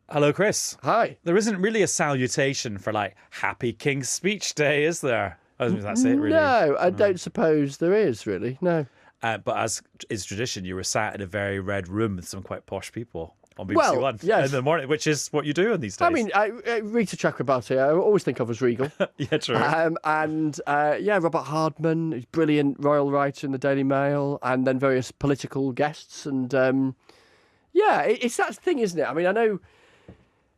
Hello, Chris. Hi. There isn't really a salutation for, like, Happy King's Speech Day, is there? That's it, really. No, I don't suppose there is, really. No. But as is tradition, you were sat in a very red room with some quite posh people on BBC Well, One yes. in the morning, which is what you do on these days. I mean, Rita Chakrabarti, I always think of as regal. yeah, true. Robert Hardman, who's a brilliant royal writer in the Daily Mail, and then various political guests. And it's that thing, isn't it? I mean, I know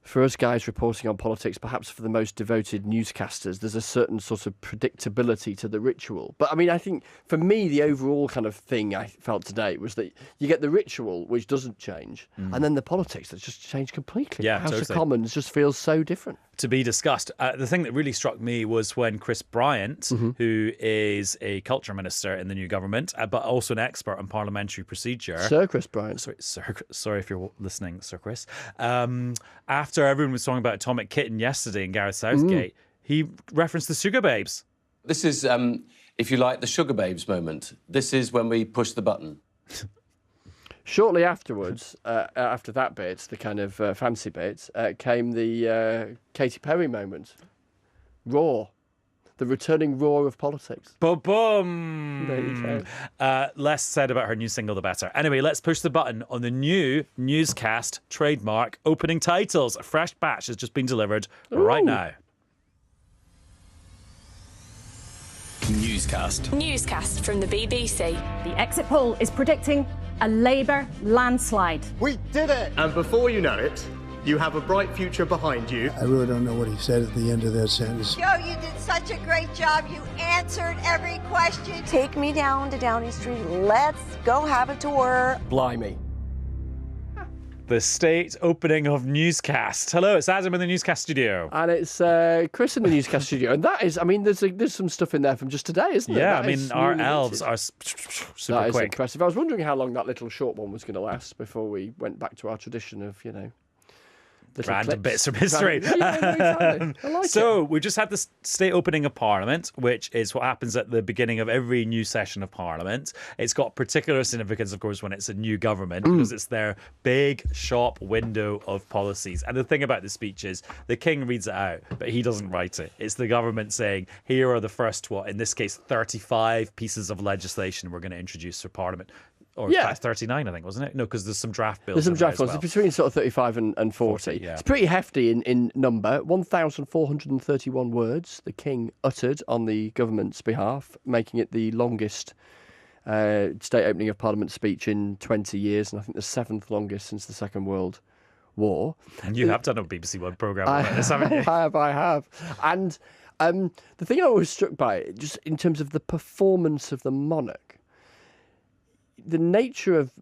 for us guys reporting on politics, perhaps for the most devoted newscasters, there's a certain sort of predictability to the ritual. But I mean, I think for me, the overall kind of thing I felt today was that you get the ritual, which doesn't change, and then the politics that just change completely. Yeah, House totally. of Commons just feels so different. To be discussed. The thing that really struck me was when Chris Bryant, who is a culture minister in the new government, but also an expert on parliamentary procedure. Sir Chris Bryant. Sorry if you're listening, Sir Chris. After everyone was talking about Atomic Kitten yesterday in Gareth Southgate, he referenced the Sugar Babes. This is, if you like, the Sugar Babes moment. This is when we push the button. Shortly afterwards, after that bit, the kind of fancy bit, came the Katy Perry moment. Roar. The returning roar of politics. Boom! There you go. Less said about her new single, the better. Anyway, let's push the button on the new Newscast trademark opening titles. A fresh batch has just been delivered right now. Newscast from the BBC. The exit poll is predicting a Labour landslide. We did it! And before you know it, you have a bright future behind you. I really don't know what he said at the end of that sentence. Joe, you did such a great job. You answered every question. Take me down to Downing Street. Let's go have a tour. Blimey. The state opening of Newscast. Hello, it's Adam in the Newscast studio. And it's Chris in the Newscast studio. And that is, I mean, there's some stuff in there from just today, isn't there? Yeah, That I mean, is our really elves limited. are super That is quick. impressive. I was wondering how long that little short one was going to last before we went back to our tradition of, little Random clips. bits of history. Exactly. I like it. We just had the state opening of Parliament, which is what happens at the beginning of every new session of Parliament. It's got particular significance, of course, when it's a new government, because it's their big shop window of policies. And the thing about the speech is the King reads it out, but he doesn't write it. It's the government saying, here are the first, in this case, 35 pieces of legislation we're going to introduce for Parliament. Or 39, I think, wasn't it? No, because there's some draft bills. There's some draft ones. well. It's between sort of 35 and 40. yeah. It's pretty hefty in number. 1,431 words the King uttered on the government's behalf, making it the longest state opening of Parliament speech in 20 years, and I think the 7th longest since the Second World War. And you have done a BBC One programme on this, haven't you? I have. And the thing I was struck by, just in terms of the performance of the monarch, the nature of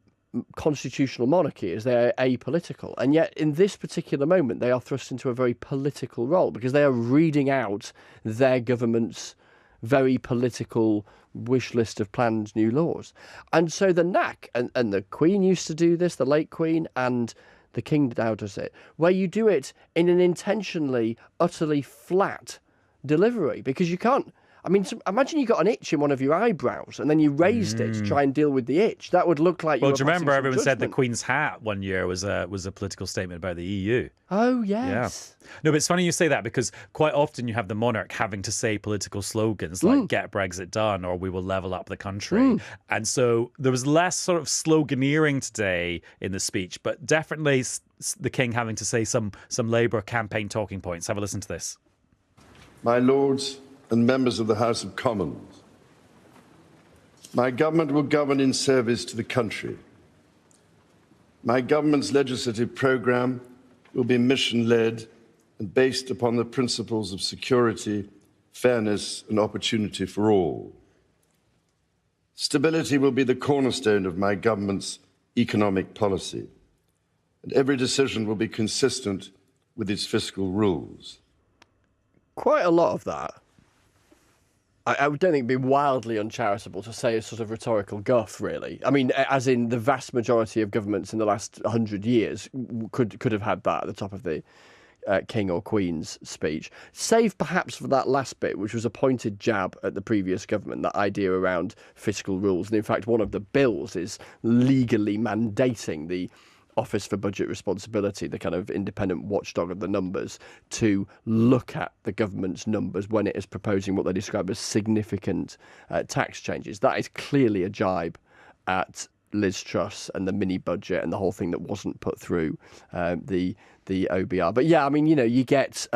constitutional monarchy is they're apolitical, and yet in this particular moment they are thrust into a very political role because they are reading out their government's very political wish list of planned new laws. And so the knack, and the Queen used to do this, the late Queen, and the King now does it, where you do it in an intentionally, utterly flat delivery, because you can't. I mean, imagine you got an itch in one of your eyebrows and then you raised it to try and deal with the itch. That would look like you were Well, do you remember passing some everyone said the judgment. Queen's hat one year was a political statement about the EU? Oh, yes. Yeah. No, but it's funny you say that because quite often you have the monarch having to say political slogans like get Brexit done or we will level up the country. And so there was less sort of sloganeering today in the speech, but definitely the King having to say some Labour campaign talking points. Have a listen to this. My Lords and members of the House of Commons, my government will govern in service to the country. My government's legislative programme will be mission-led and based upon the principles of security, fairness and opportunity for all. Stability will be the cornerstone of my government's economic policy, and every decision will be consistent with its fiscal rules. Quite a lot of that. I don't think it'd be wildly uncharitable to say a sort of rhetorical guff, really. I mean, as in the vast majority of governments in the last 100 years could have had that at the top of the King or Queen's speech, save perhaps for that last bit, which was a pointed jab at the previous government, that idea around fiscal rules. And in fact, one of the bills is legally mandating the Office for Budget Responsibility, the kind of independent watchdog of the numbers, to look at the government's numbers when it is proposing what they describe as significant tax changes. That is clearly a jibe at Liz Truss and the mini budget and the whole thing that wasn't put through the OBR. But yeah, I mean, you get.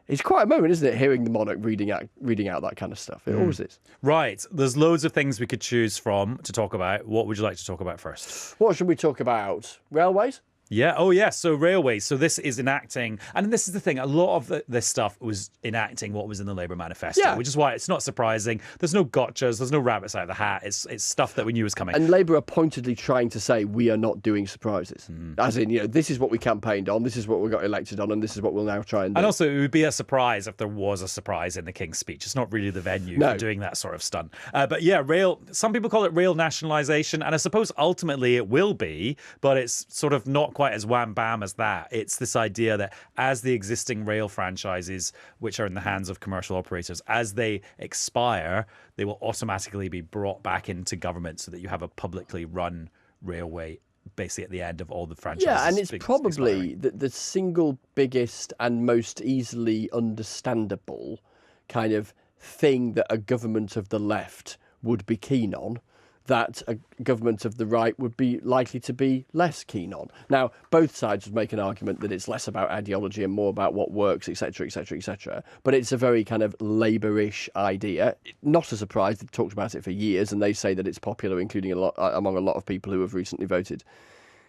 It's quite a moment, isn't it, hearing the monarch reading out that kind of stuff. It always is. Right. There's loads of things we could choose from to talk about. What would you like to talk about first? What should we talk about? Railways? Yeah. Oh, yeah. So railways. So this is enacting, and this is the thing. A lot of this stuff was enacting what was in the Labour manifesto, which is why it's not surprising. There's no gotchas. There's no rabbits out of the hat. It's stuff that we knew was coming. And Labour are pointedly trying to say we are not doing surprises, as in, this is what we campaigned on, this is what we got elected on, and this is what we'll now try and do. And also, it would be a surprise if there was a surprise in the King's speech. It's not really the venue for doing that sort of stunt. But yeah, some people call it rail nationalisation, and I suppose ultimately it will be, but it's sort of not quite as wham bam as that. It's this idea that as the existing rail franchises, which are in the hands of commercial operators, as they expire, they will automatically be brought back into government so that you have a publicly run railway basically at the end of all the franchises. Yeah, and it's probably the single biggest and most easily understandable kind of thing that a government of the left would be keen on, that a government of the right would be likely to be less keen on. Now, both sides would make an argument that it's less about ideology and more about what works, etc., etc., etc. But it's a very kind of Labour-ish idea. Not a surprise, they've talked about it for years, and they say that it's popular, including among a lot of people who have recently voted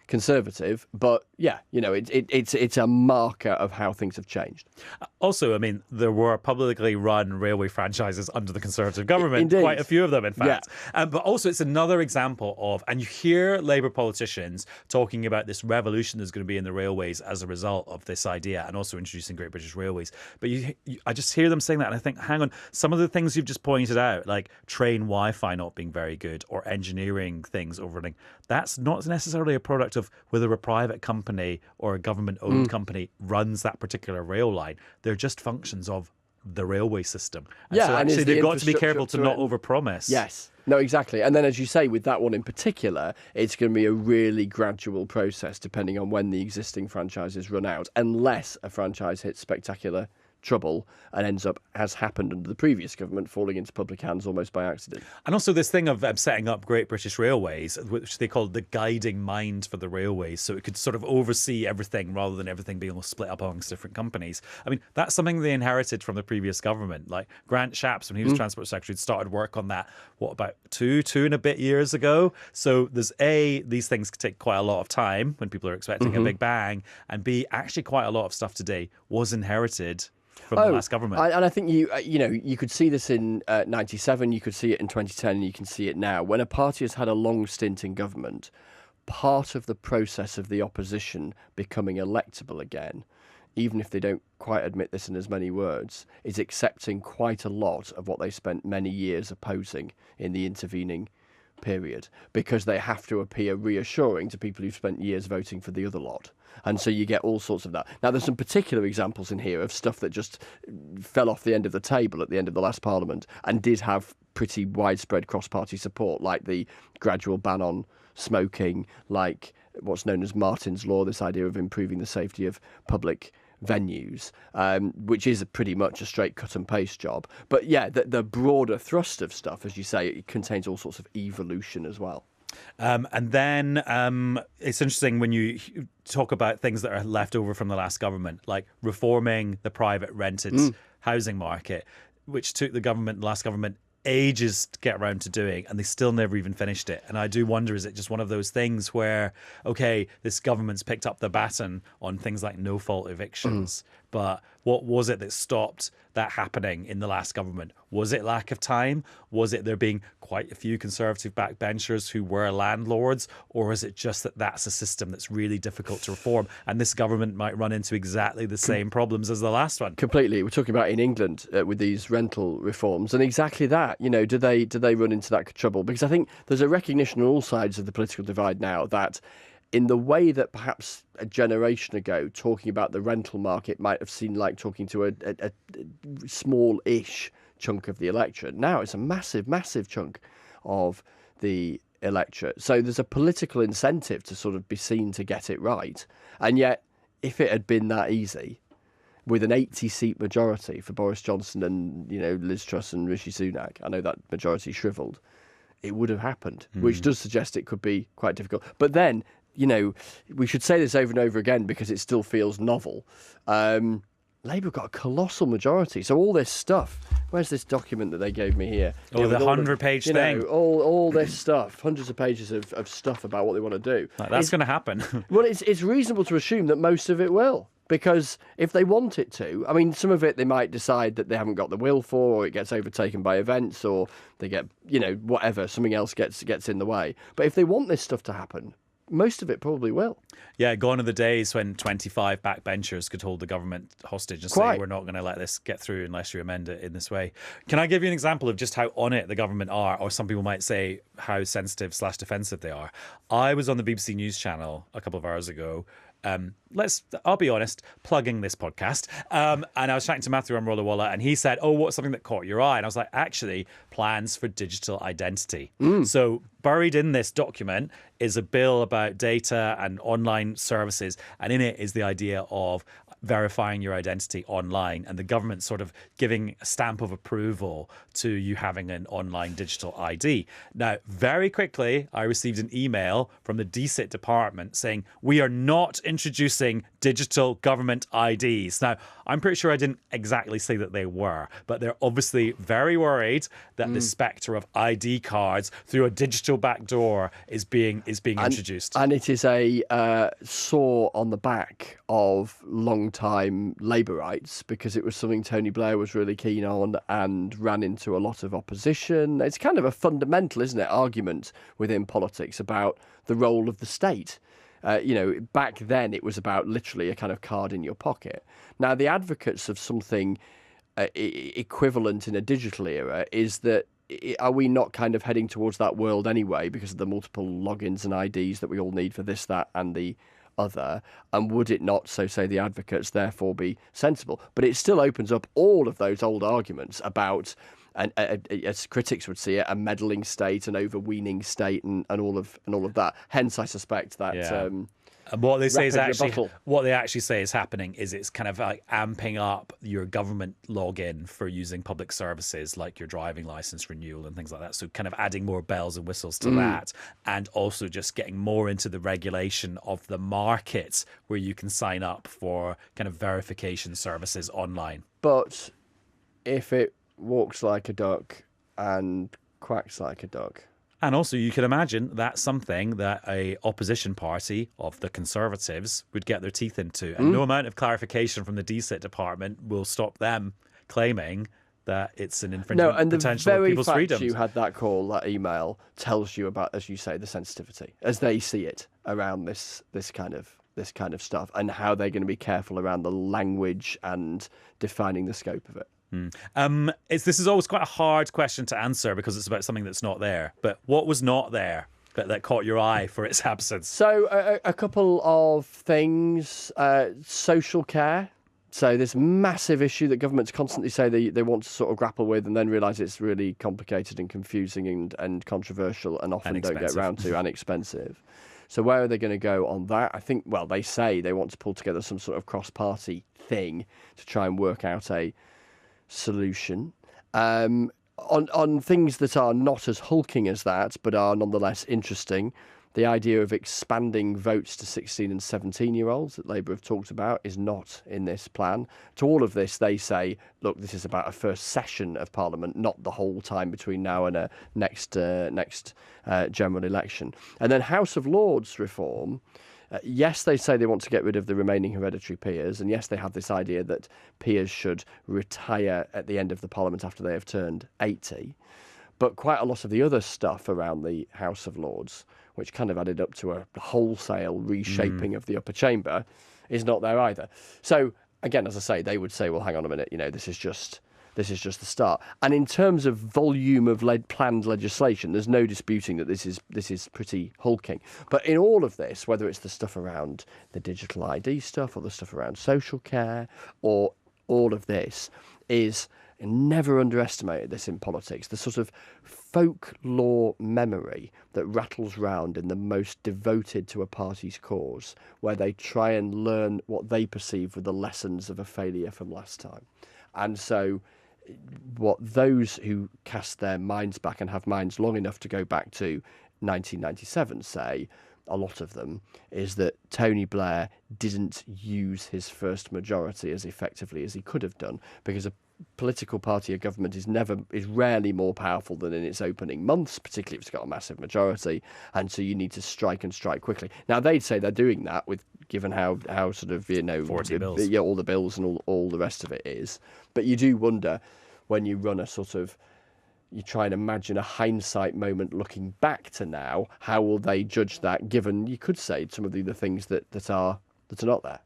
Conservative. But yeah, it's a marker of how things have changed. Also, I mean, there were publicly run railway franchises under the Conservative government. Indeed. Quite a few of them, in fact. Yeah. But also, it's another example of, and you hear Labour politicians talking about this revolution there's going to be in the railways as a result of this idea, and also introducing Great British Railways. But I just hear them saying that, and I think, hang on, some of the things you've just pointed out, like train Wi-Fi not being very good, or engineering things overrunning, that's not necessarily a product of whether a private company or a government-owned company runs that particular rail line. They're just functions of the railway system. And so actually they've got to be careful to not overpromise. Yes. No, exactly. And then, as you say, with that one in particular, it's going to be a really gradual process depending on when the existing franchises run out, unless a franchise hits spectacular trouble and ends up, as happened under the previous government, falling into public hands almost by accident. And also this thing of setting up Great British Railways, which they call the guiding mind for the railways, so it could sort of oversee everything rather than everything being split up amongst different companies. I mean, that's something they inherited from the previous government. Like Grant Shapps, when he was Transport Secretary, started work on that, about two and a bit years ago. So there's these things could take quite a lot of time when people are expecting a big bang, and B, actually quite a lot of stuff today was inherited from the last government. And I think you could see this in 97, you could see it in 2010, and you can see it now. When a party has had a long stint in government, part of the process of the opposition becoming electable again, even if they don't quite admit this in as many words, is accepting quite a lot of what they spent many years opposing in the intervening period, because they have to appear reassuring to people who've spent years voting for the other lot. And so you get all sorts of that. Now, there's some particular examples in here of stuff that just fell off the end of the table at the end of the last Parliament and did have pretty widespread cross-party support, like the gradual ban on smoking, like what's known as Martin's Law, this idea of improving the safety of public venues, which is pretty much a straight cut and paste job. But yeah, the broader thrust of stuff, as you say, it contains all sorts of evolution as well. And then it's interesting when you talk about things that are left over from the last government, like reforming the private rented housing market, which took the last government ages to get around to doing, and they still never even finished it. And I do wonder, is it just one of those things where, okay, this government's picked up the baton on things like no-fault evictions, but what was it that stopped that happening in the last government? Was it lack of time? Was it there being quite a few Conservative backbenchers who were landlords? Or is it just that that's a system that's really difficult to reform, and this government might run into exactly the same problems as the last one? Completely. We're talking about in England with these rental reforms, and exactly that. Do they run into that trouble? Because I think there's a recognition on all sides of the political divide now that, in the way that perhaps a generation ago talking about the rental market might have seemed like talking to a small-ish chunk of the electorate, now it's a massive, massive chunk of the electorate. So there's a political incentive to sort of be seen to get it right. And yet, if it had been that easy, with an 80-seat majority for Boris Johnson and, Liz Truss and Rishi Sunak, I know that majority shriveled, it would have happened, which does suggest it could be quite difficult. But then, we should say this over and over again because it still feels novel. Labour got a colossal majority. So all this stuff, where's this document that they gave me here? Oh, the 100-page thing. All this stuff, hundreds of pages of stuff about what they want to do. That's going to happen. Well, it's reasonable to assume that most of it will. Because if they want it to, I mean, some of it they might decide that they haven't got the will for, or it gets overtaken by events, or they get, whatever, something else gets in the way. But if they want this stuff to happen, most of it probably will. Yeah, gone are the days when 25 backbenchers could hold the government hostage and say, we're not going to let this get through unless you amend it in this way. Can I give you an example of just how on it the government are, or some people might say how sensitive/defensive they are? I was on the BBC News channel a couple of hours ago. I'll be honest, plugging this podcast. And I was chatting to Matthew Amrolawala, and he said, what's something that caught your eye? And I was like, actually, plans for digital identity. So buried in this document is a bill about data and online services. And in it is the idea of verifying your identity online, and the government sort of giving a stamp of approval to you having an online digital ID. Now, very quickly, I received an email from the DCIT department saying, we are not introducing digital government IDs. Now, I'm pretty sure I didn't exactly say that they were, but they're obviously very worried that the spectre of ID cards through a digital backdoor is being introduced. And it is a sore on the back of long-time Labour rights, because it was something Tony Blair was really keen on and ran into a lot of opposition. It's kind of a fundamental, isn't it, argument within politics about the role of the state. Back then it was about literally a kind of card in your pocket. Now, the advocates of something equivalent in a digital era is that, are we not kind of heading towards that world anyway because of the multiple logins and IDs that we all need for this, that and the other? And would it not, so say the advocates, therefore be sensible? But it still opens up all of those old arguments about, and as critics would see it, a meddling state, an overweening state, and all of that. Hence, I suspect that. Yeah. And what they say is actually say is happening is it's kind of like amping up your government login for using public services like your driving license renewal and things like that. So kind of adding more bells and whistles to that, and also just getting more into the regulation of the markets where you can sign up for kind of verification services online. But if it walks like a duck and quacks like a duck. And also, you can imagine that's something that a opposition party of the Conservatives would get their teeth into. And no amount of clarification from the DCIT department will stop them claiming that it's an infringement potential of people's freedoms. You had that call, that email, tells you about, as you say, the sensitivity as they see it around this kind of stuff, and how they're going to be careful around the language and defining the scope of it. This is always quite a hard question to answer because it's about something that's not there. But what was not there that caught your eye for its absence? So a couple of things. Social care. So this massive issue that governments constantly say they want to sort of grapple with, and then realise it's really complicated and confusing and controversial, and often don't get round to, and expensive. So where are they going to go on that? I think, well, they say they want to pull together some sort of cross-party thing to try and work out a solution on things that are not as hulking as that, but are nonetheless interesting. The idea of expanding votes to 16 and 17-year-olds that Labour have talked about is not in this plan. To all of this, they say, look, this is about a first session of Parliament, not the whole time between now and a next general election. And then House of Lords reform. Yes, they say they want to get rid of the remaining hereditary peers, and yes, they have this idea that peers should retire at the end of the Parliament after they have turned 80. But quite a lot of the other stuff around the House of Lords, which kind of added up to a wholesale reshaping of the upper chamber, is not there either. So, again, as I say, they would say, well, hang on a minute, this is just the start. And in terms of volume of planned legislation, there's no disputing that this is pretty hulking. But in all of this, whether it's the stuff around the digital ID stuff or the stuff around social care, or all of this, is never underestimated this in politics. The sort of folklore memory that rattles round in the most devoted to a party's cause, where they try and learn what they perceive were the lessons of a failure from last time. And so what those who cast their minds back and have minds long enough to go back to 1997 say, a lot of them, is that Tony Blair didn't use his first majority as effectively as he could have done, because a political party or government is rarely more powerful than in its opening months, particularly if it's got a massive majority, and so you need to strike and strike quickly. Now they'd say they're doing that given how sort of 40 bills. Yeah, all the bills and all the rest of it is. But you do wonder when you run a sort of, you try and imagine a hindsight moment looking back to now, how will they judge that, given, you could say, some of the things that are not there.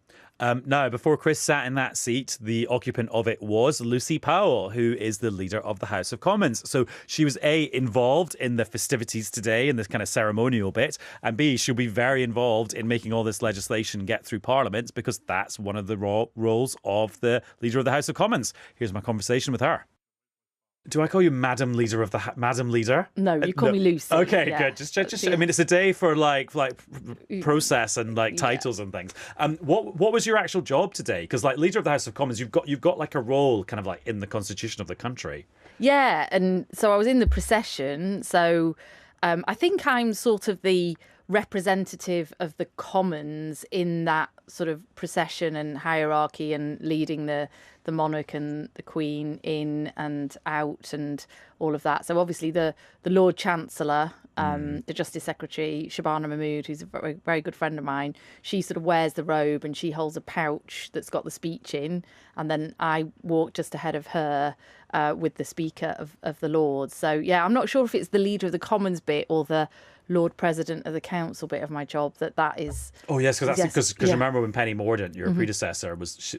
Now, before Chris sat in that seat, the occupant of it was Lucy Powell, who is the leader of the House of Commons. So she was A, involved in the festivities today, in this kind of ceremonial bit, and B, she'll be very involved in making all this legislation get through Parliament, because that's one of the roles of the leader of the House of Commons. Here's my conversation with her. Do I call you Madam Leader of the Madam Leader? No, you call me Lucy. Okay, yeah. good. Just. I mean, it's a day for like process and like titles and things. What was your actual job today? Because like Leader of the House of Commons, you've got like a role kind of like in the Constitution of the country. Yeah, and so I was in the procession. So I think I'm sort of the representative of the Commons in that sort of procession and hierarchy, and leading the monarch and the Queen in and out and all of that. So obviously the Lord Chancellor, the Justice Secretary, Shabana Mahmood, who's a very, very good friend of mine, she sort of wears the robe and she holds a pouch that's got the speech in, and then I walk just ahead of her with the Speaker of the Lords. So yeah, I'm not sure if it's the Leader of the Commons bit or the Lord President of the Council bit of my job that is. Oh yes, because remember when Penny Mordaunt, your predecessor, was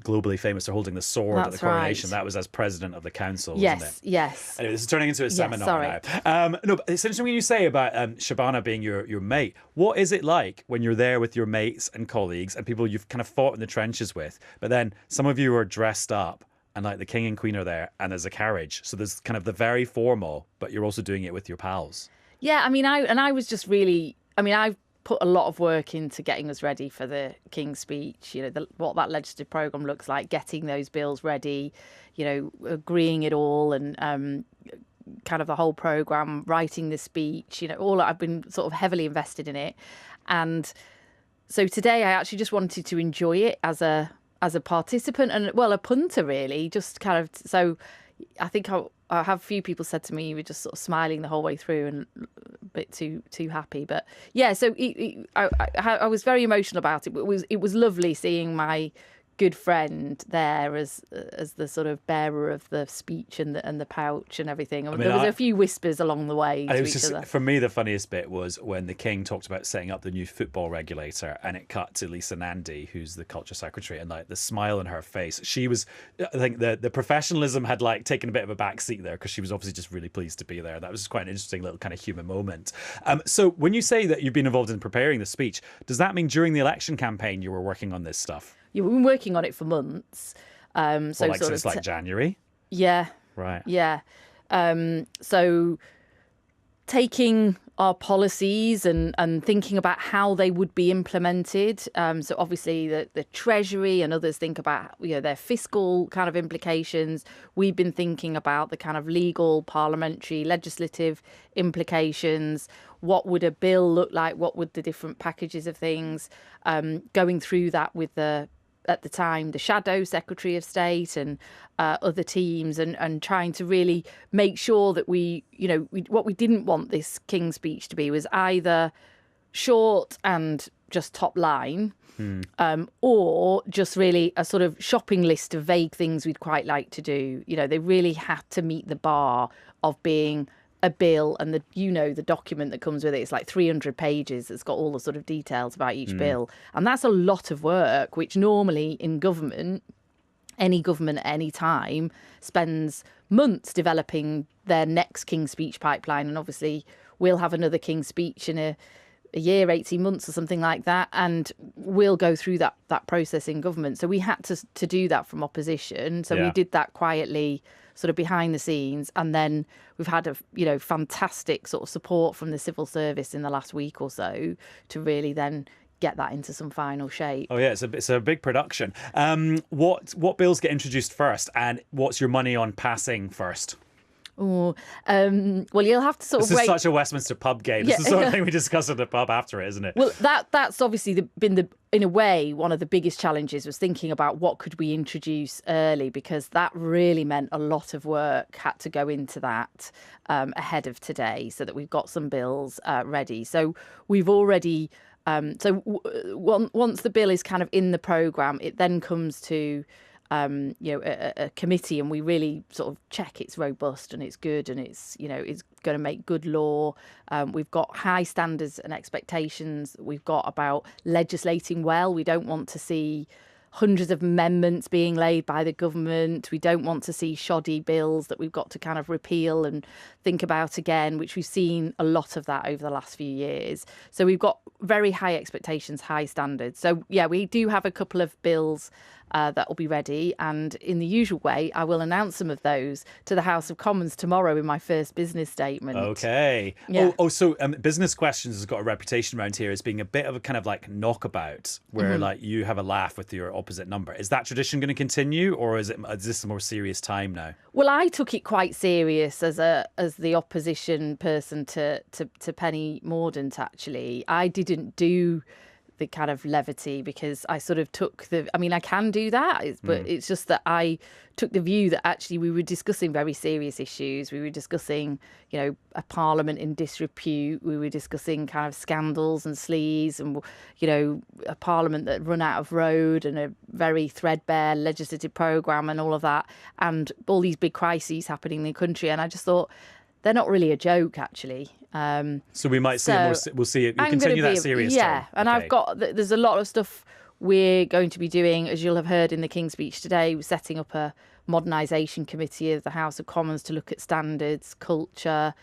globally famous for holding the sword at the coronation. Right. That was as President of the Council, wasn't it? Yes. Anyway, this is turning into a seminar now. No, but it's interesting when you say about Shabana being your mate. What is it like when you're there with your mates and colleagues and people you've kind of fought in the trenches with, but then some of you are dressed up and like the King and Queen are there and there's a carriage, so there's kind of the very formal, but you're also doing it with your pals. Yeah, I mean, I put a lot of work into getting us ready for the King's speech, what that legislative programme looks like, getting those bills ready, agreeing it all, and kind of the whole programme, writing the speech, I've been sort of heavily invested in it. And so today I actually just wanted to enjoy it as a participant and, well, a punter really, just kind of, so I think I have a few people said to me you were just sort of smiling the whole way through and a bit too happy. But yeah, so I was very emotional about it. But it was lovely seeing my good friend there as the sort of bearer of the speech and the pouch and everything. There was a few whispers along the way to each other. For me, the funniest bit was when the King talked about setting up the new football regulator, and it cut to Lisa Nandy, who's the culture secretary, and like the smile on her face. She was, I think the professionalism had like taken a bit of a back seat there, because she was obviously just really pleased to be there. That was quite an interesting little kind of human moment. So when you say that you've been involved in preparing the speech, does that mean during the election campaign you were working on this stuff? Yeah, we've been working on it for months. Since January? Yeah. Right. Yeah. So taking our policies and thinking about how they would be implemented. So obviously the Treasury and others think about their fiscal kind of implications. We've been thinking about the kind of legal, parliamentary, legislative implications. What would a bill look like? What would the different packages of things? Going through that with at the time, the Shadow Secretary of State and other teams, and trying to really make sure that what we didn't want this King's speech to be was either short and just top line, or just really a sort of shopping list of vague things we'd quite like to do. They really had to meet the bar of being a bill, and the document that comes with it, it's like 300 pages. It's got all the sort of details about each bill. And that's a lot of work, which normally in government, any government at any time, spends months developing their next King's speech pipeline. And obviously we'll have another King's speech in a year, 18 months or something like that, and we'll go through that process in government. So we had to do that from opposition. So we did that quietly, sort of behind the scenes, and then we've had a fantastic sort of support from the civil service in the last week or so to really then get that into some final shape. Oh yeah, it's a big production. What bills get introduced first, and what's your money on passing first? Oh, well, you'll have to sort of wait. This is such a Westminster pub game. This is the sort of thing we discuss at the pub after it, isn't it? Well, that's obviously been in a way, one of the biggest challenges was thinking about what could we introduce early, because that really meant a lot of work had to go into that ahead of today, so that we've got some bills ready. So we've already. Once the bill is kind of in the programme, it then comes to a committee, and we really sort of check it's robust and it's good and it's going to make good law. We've got high standards and expectations that we've got about legislating well. We don't want to see hundreds of amendments being laid by the government. We don't want to see shoddy bills that we've got to kind of repeal and think about again, which we've seen a lot of that over the last few years. So we've got very high expectations, high standards. So yeah, we do have a couple of bills that will be ready, and in the usual way, I will announce some of those to the House of Commons tomorrow in my first business statement. Okay. Yeah. So Business Questions has got a reputation around here as being a bit of a kind of like knockabout, where like you have a laugh with your opposite number. Is that tradition going to continue, or is this a more serious time now? Well, I took it quite serious as the opposition person to Penny Mordaunt. Actually, I didn't do the kind of levity, because I sort of took I can do that, but it's just that I took the view that actually we were discussing very serious issues. We were discussing, a parliament in disrepute. We were discussing kind of scandals and sleaze, and, a parliament that run out of road, and a very threadbare legislative programme and all of that, and all these big crises happening in the country. And I just thought, they're not really a joke, actually. So we might see we'll see it. We'll continue that serious yeah, tone. And Okay. there's a lot of stuff we're going to be doing, as you'll have heard in the King's Speech today. We're setting up a modernisation committee of the House of Commons to look at standards, culture,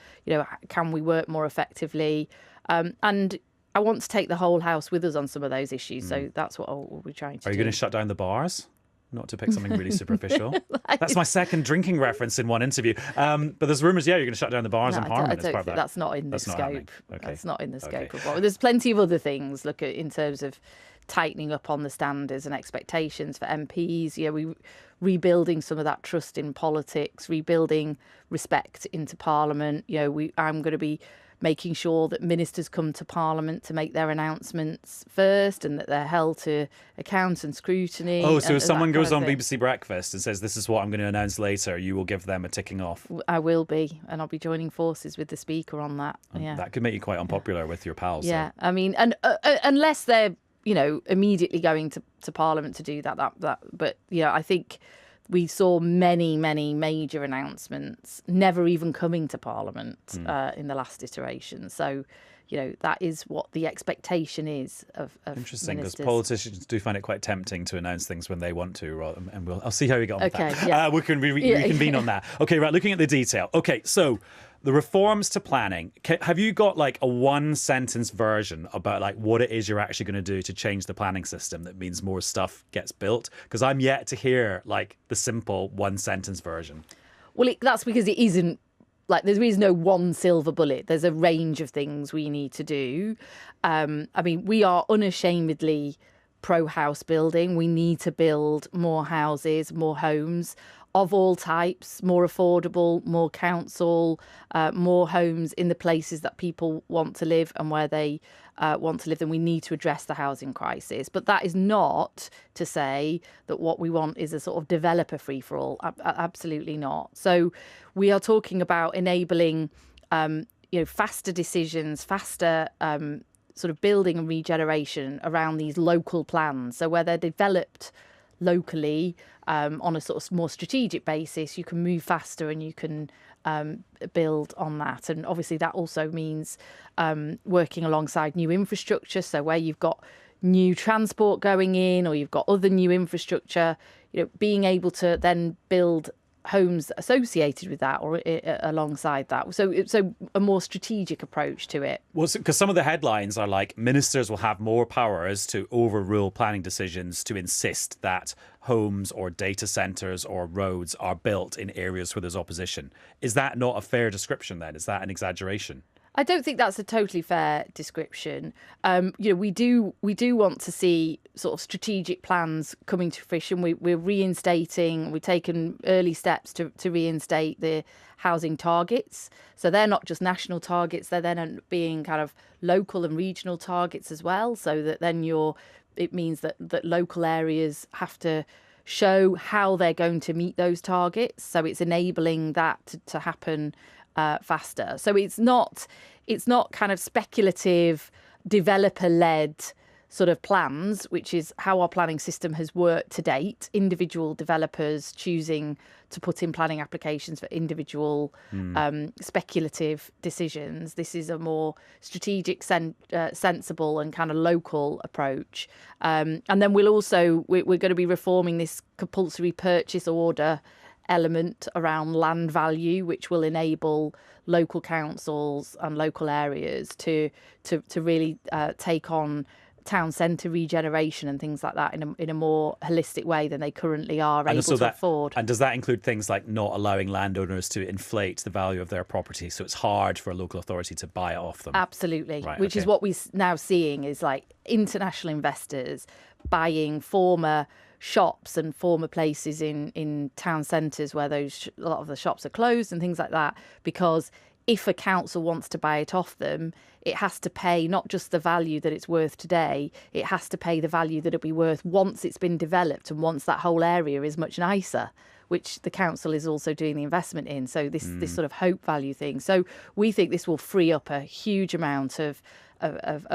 can we work more effectively? And I want to take the whole House with us on some of those issues. So that's what we'll be trying to do. Are you going to shut down the bars? Not to pick something really superficial. That's my second drinking reference in one interview. But there's rumours, you're going to shut down the bars in Parliament as part of that. That's not in the scope. Okay. That's not in the scope of what. There's plenty of other things. Look at in terms of tightening up on the standards and expectations for MPs. We rebuilding some of that trust in politics, rebuilding respect into Parliament. I'm going to be making sure that ministers come to Parliament to make their announcements first, and that they're held to account and scrutiny. Oh, so and if someone goes on thing. BBC Breakfast and says, this is what I'm going to announce later, you will give them a ticking off? I will be, and I'll be joining forces with the Speaker on that. Yeah. That could make you quite unpopular with your pals. Yeah, so. And unless they're, immediately going to Parliament to do that. But, I think we saw many, many major announcements never even coming to Parliament in the last iteration. So, that is what the expectation is of Interesting, ministers. because politicians do find it quite tempting to announce things when they want to, and I'll see how we get on with that. Yeah. We can reconvene on that. Okay, right, looking at the detail. Okay, so the reforms to planning. Have you got like a one-sentence version about like what it is you're actually going to do to change the planning system that means more stuff gets built? Because I'm yet to hear like the simple one-sentence version. Well, that's because it isn't. Like, there is no one silver bullet. There's a range of things we need to do. We are unashamedly pro-house building. We need to build more houses, more homes of all types, more affordable, more council, more homes in the places that people want to live and where they want to live. And we need to address the housing crisis. But that is not to say that what we want is a sort of developer free-for-all. Absolutely not. So we are talking about enabling, faster decisions, faster sort of building and regeneration around these local plans. So where they're developed locally on a sort of more strategic basis, you can move faster and you can build on that. And obviously that also means working alongside new infrastructure. So where you've got new transport going in, or you've got other new infrastructure, being able to then build homes associated with that or alongside that. So a more strategic approach to it. Well, because some of the headlines are like, ministers will have more powers to overrule planning decisions to insist that homes or data centres or roads are built in areas where there's opposition. Is that not a fair description then? Is that an exaggeration? I don't think that's a totally fair description. We do want to see sort of strategic plans coming to fruition. We're taken early steps to reinstate the housing targets. So they're not just national targets, they're then being kind of local and regional targets as well. So that then it means that local areas have to show how they're going to meet those targets. So it's enabling that to happen faster. So it's not kind of speculative, developer-led sort of plans, which is how our planning system has worked to date. Individual developers choosing to put in planning applications for individual speculative decisions. This is a more strategic, sensible and kind of local approach. And then we're going to be reforming this compulsory purchase order element around land value, which will enable local councils and local areas to really take on town centre regeneration and things like that in a more holistic way than they currently are able to afford. And does that include things like not allowing landowners to inflate the value of their property, so it's hard for a local authority to buy it off them? Absolutely. Right, which is what we're now seeing is like international investors buying former shops and former places in town centres where a lot of the shops are closed and things like that, because if a council wants to buy it off them, it has to pay not just the value that it's worth today, it has to pay the value that it'll be worth once it's been developed and once that whole area is much nicer, which the council is also doing the investment in. So this sort of hope value thing. So we think this will free up a huge amount of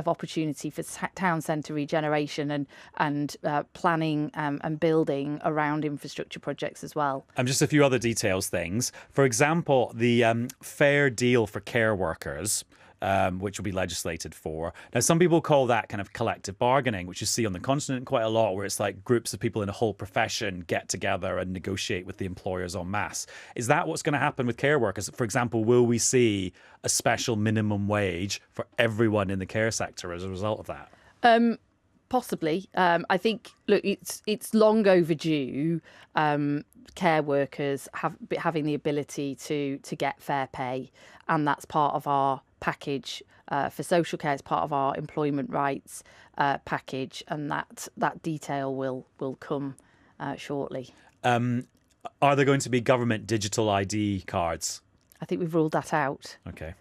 opportunity for town centre regeneration and planning and building around infrastructure projects as well. Just a few other details things. For example, the fair deal for care workers, which will be legislated for. Now, some people call that kind of collective bargaining, which you see on the continent quite a lot, where it's like groups of people in a whole profession get together and negotiate with the employers en masse. Is that what's going to happen with care workers? For example, will we see a special minimum wage for everyone in the care sector as a result of that? Possibly. I think, look, it's long overdue. Care workers having the ability to get fair pay, and that's part of our package for social care. It's part of our employment rights package, and that detail will come shortly. Are there going to be government digital ID cards? I think we've ruled that out. Okay.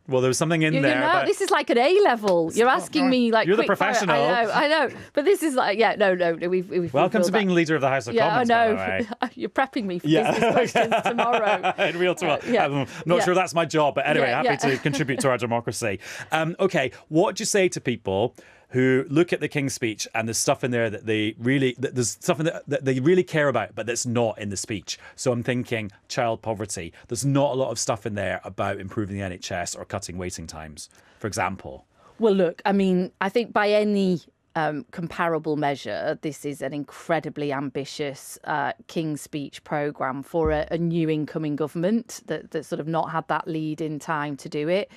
Well, there was something in there. No, this is like an A level. You're asking me like you're the professional. I know. But this is like no. We've welcome to being leader of the House of Commons. Yeah, I know. By the way. You're prepping me for business questions tomorrow. In real tomorrow. I'm not sure that's my job, but anyway, happy to contribute to our democracy. Okay, what do you say to people who look at the King's speech and there's stuff in there that there's stuff in there that they really care about, but that's not in the speech. So I'm thinking child poverty. There's not a lot of stuff in there about improving the NHS or cutting waiting times, for example. Well, look, I mean, I think by any comparable measure, this is an incredibly ambitious King's Speech programme for a new incoming government that sort of not had that lead in time to do it,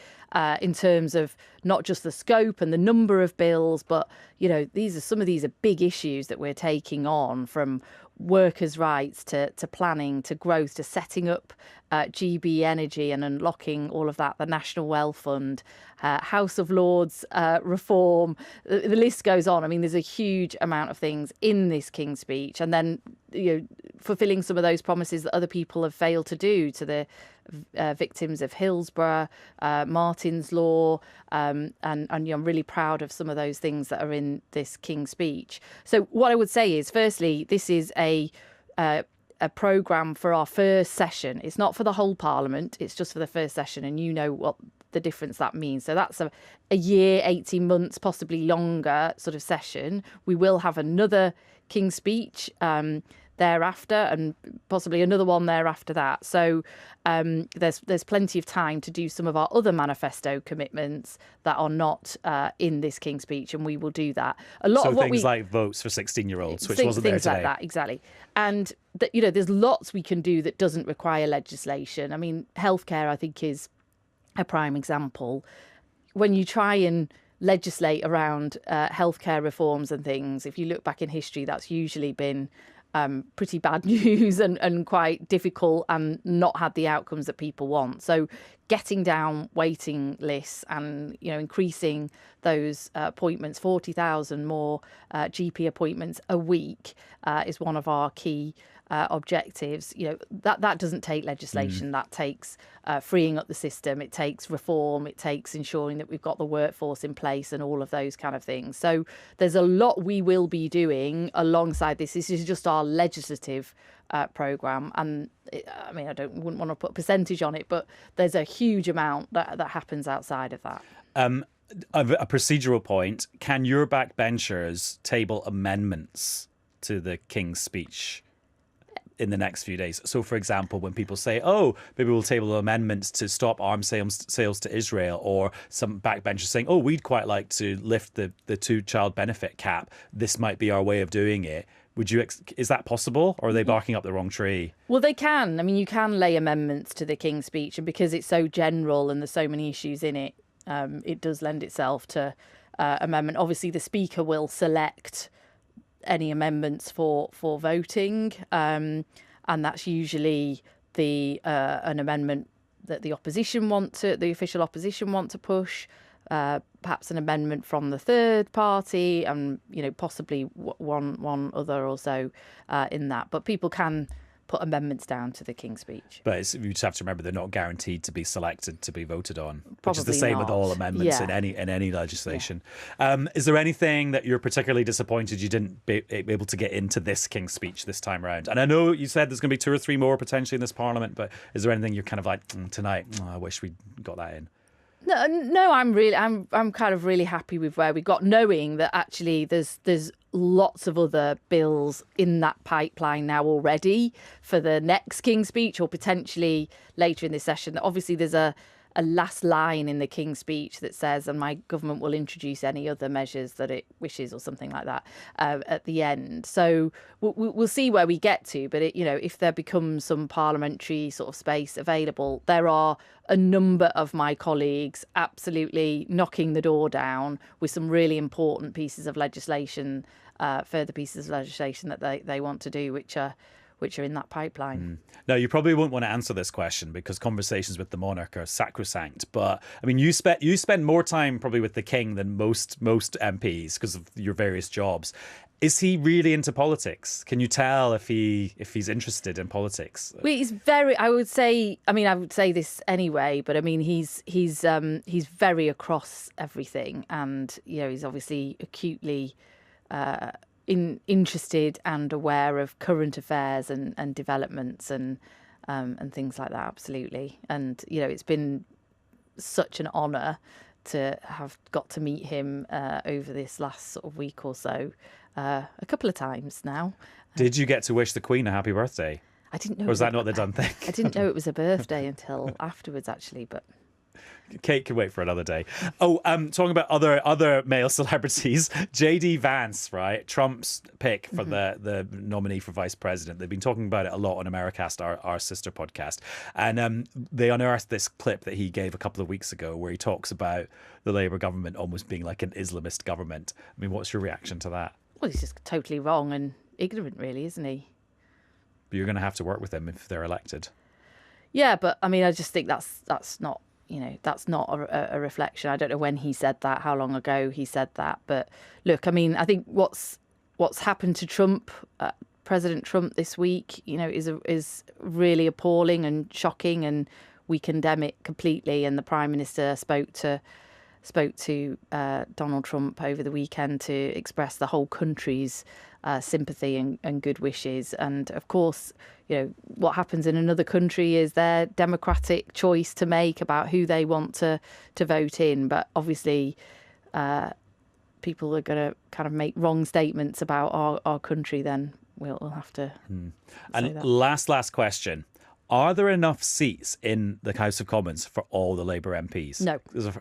in terms of not just the scope and the number of bills, but, some of these are big issues that we're taking on, from workers' rights to planning to growth to setting up GB Energy and unlocking all of that, the National Wealth Fund, House of Lords reform, the list goes on. I mean, there's a huge amount of things in this King's speech, and then fulfilling some of those promises that other people have failed to do to the victims of Hillsborough, Martin's Law, and I'm really proud of some of those things that are in this King's speech. So what I would say is, firstly, this is a programme for our first session. It's not for the whole Parliament, it's just for the first session, and you know what the difference that means. So that's a year, 18 months, possibly longer sort of session. We will have another King's speech thereafter, and possibly another one there after that. So there's plenty of time to do some of our other manifesto commitments that are not in this King's Speech, and we will do that. A lot so of what things like votes for 16-year-olds, which wasn't there things today. like that, exactly. And there's lots we can do that doesn't require legislation. I mean, healthcare, I think, is a prime example. When you try and legislate around healthcare reforms and things, if you look back in history, that's usually been pretty bad news and quite difficult and not had the outcomes that people want. So getting down waiting lists and increasing those appointments, 40,000 more GP appointments a week is one of our key objectives. That doesn't take legislation. That takes freeing up the system. It takes reform. It takes ensuring that we've got the workforce in place and all of those kind of things. So there's a lot we will be doing alongside this. This is just our legislative programme, and I wouldn't want to put a percentage on it, but there's a huge amount that happens outside of that. A procedural point: can your backbenchers table amendments to the King's Speech in the next few days? So, for example, when people say, "Oh, maybe we'll table amendments to stop arms sales to Israel," or some backbenchers saying, "Oh, we'd quite like to lift the 2-child benefit cap. This might be our way of doing it." Is that possible, or are they barking up the wrong tree? Well, they can. I mean, you can lay amendments to the King's Speech, and because it's so general and there's so many issues in it, it does lend itself to amendment. Obviously, the Speaker will select any amendments for voting, and that's usually an amendment that the official opposition want to push. Perhaps an amendment from the third party, and possibly one other or so in that. But people can put amendments down to the King's Speech. But you just have to remember they're not guaranteed to be selected to be voted on, Probably which is the same with all amendments in any legislation. Is there anything that you're particularly disappointed you didn't be able to get into this King's Speech this time around? And I know you said there's going to be 2 or 3 more potentially in this Parliament, but is there anything you're kind of like tonight? I wish we got that in. No, I'm kind of really happy with where we got, knowing that actually there's lots of other bills in that pipeline now already for the next King's Speech, or potentially later in this session. Obviously, there's a last line in the King's Speech that says, "And my government will introduce any other measures that it wishes," or something like that at the end. So we'll see where we get to. But if there becomes some parliamentary sort of space available, there are a number of my colleagues absolutely knocking the door down with some really important pieces of legislation, further pieces of legislation that they want to do, which are in that pipeline. Now, you probably won't want to answer this question because conversations with the monarch are sacrosanct. But I mean, you spend more time probably with the king than most MPs because of your various jobs. Is he really into politics? Can you tell if he's interested in politics? Well, he's very. I would say this anyway, but I mean, he's very across everything, and he's obviously acutely interested and aware of current affairs and developments and things like that. Absolutely, and it's been such an honour to have got to meet him over this last sort of week or so, a couple of times now. Did you get to wish the Queen a happy birthday? I didn't know. Or was that not the done thing? I didn't know it was a birthday until afterwards, actually, but. Kate can wait for another day. Oh, talking about other male celebrities, JD Vance, right? Trump's pick for the nominee for vice president. They've been talking about it a lot on Americast, our sister podcast. And they unearthed this clip that he gave a couple of weeks ago where he talks about the Labour government almost being like an Islamist government. I mean, what's your reaction to that? Well, he's just totally wrong and ignorant, really, isn't he? But you're going to have to work with him if they're elected. Yeah, but I mean, I just think that's not. That's not a reflection. I don't know when he said that, how long ago he said that. But look, I mean, I think what's happened to Trump, President Trump this week, is really appalling and shocking, and we condemn it completely. And the Prime Minister spoke to Donald Trump over the weekend to express the whole country's sympathy and good wishes. And of course, what happens in another country is their democratic choice to make about who they want to vote in. But obviously, people are going to kind of make wrong statements about our country then we'll have to. say And that. last question. Are there enough seats in the House of Commons for all the Labour MPs? No.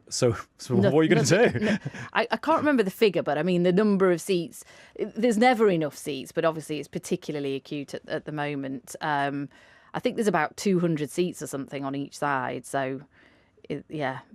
So what are you going to do? No. I can't remember the figure, but I mean, the number of seats, there's never enough seats, but obviously it's particularly acute at the moment. I think there's about 200 seats or something on each side. So,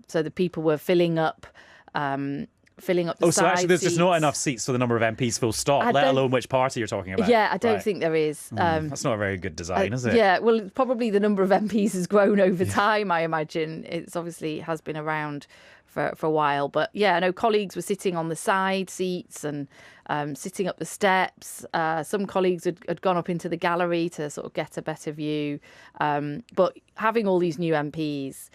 so the people were filling up the so actually there's seats. just not enough seats for the number of MPs full stop, let alone which party you're talking about. Yeah, I don't Right. think there is. That's not a very good design, is it? Yeah, well, probably the number of MPs has grown over time, I imagine. It's obviously has been around for a while. But yeah, I know colleagues were sitting on the side seats and sitting up the steps. Some colleagues had gone up into the gallery to sort of get a better view. But having all these new MPs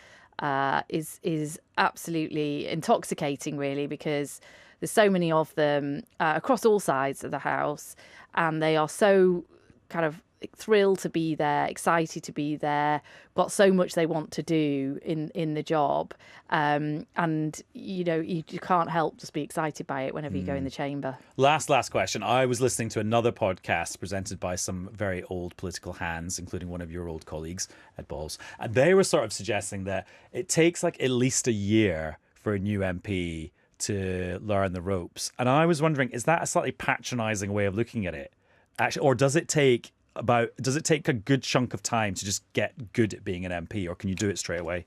is absolutely intoxicating, really, because there's so many of them across all sides of the House, and they are so kind of thrilled to be there, excited to be there, got so much they want to do in the job, and you can't help just be excited by it whenever you go in the chamber. Last question. I was listening to another podcast presented by some very old political hands, including one of your old colleagues, Ed Balls, and they were sort of suggesting that it takes like at least a year for a new MP to learn the ropes. And I was wondering, is that a slightly patronising way of looking at it? Actually, or does it take a good chunk of time to just get good at being an MP, or can you do it straight away?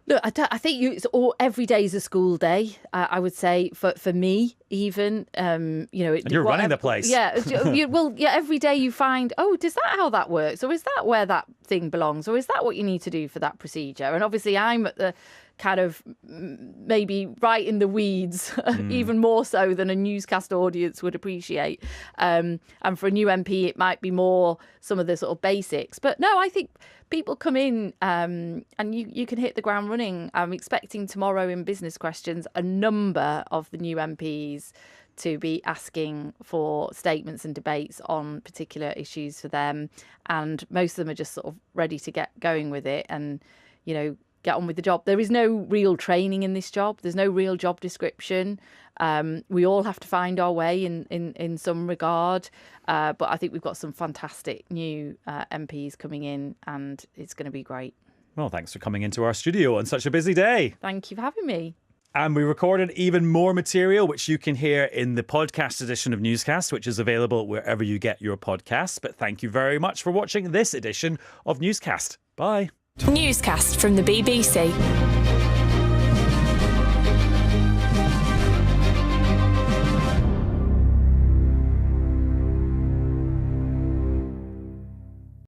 Look, I think every day is a school day. I would say for me, even And you're running the place. Yeah, every day you find, does that how that works, or is that where that thing belongs, or is that what you need to do for that procedure? And obviously, I'm at the kind of maybe right in the weeds, even more so than a newscast audience would appreciate. And for a new MP, it might be more some of the sort of basics. But no, I think people come in and you can hit the ground running. I'm expecting tomorrow in business questions a number of the new MPs to be asking for statements and debates on particular issues for them. And most of them are just sort of ready to get going with it and, get on with the job. There is no real training in this job. There's no real job description. We all have to find our way in some regard. But I think we've got some fantastic new MPs coming in, and it's going to be great. Well, thanks for coming into our studio on such a busy day. Thank you for having me. And we recorded even more material, which you can hear in the podcast edition of Newscast, which is available wherever you get your podcasts. But thank you very much for watching this edition of Newscast. Bye. Newscast from the BBC.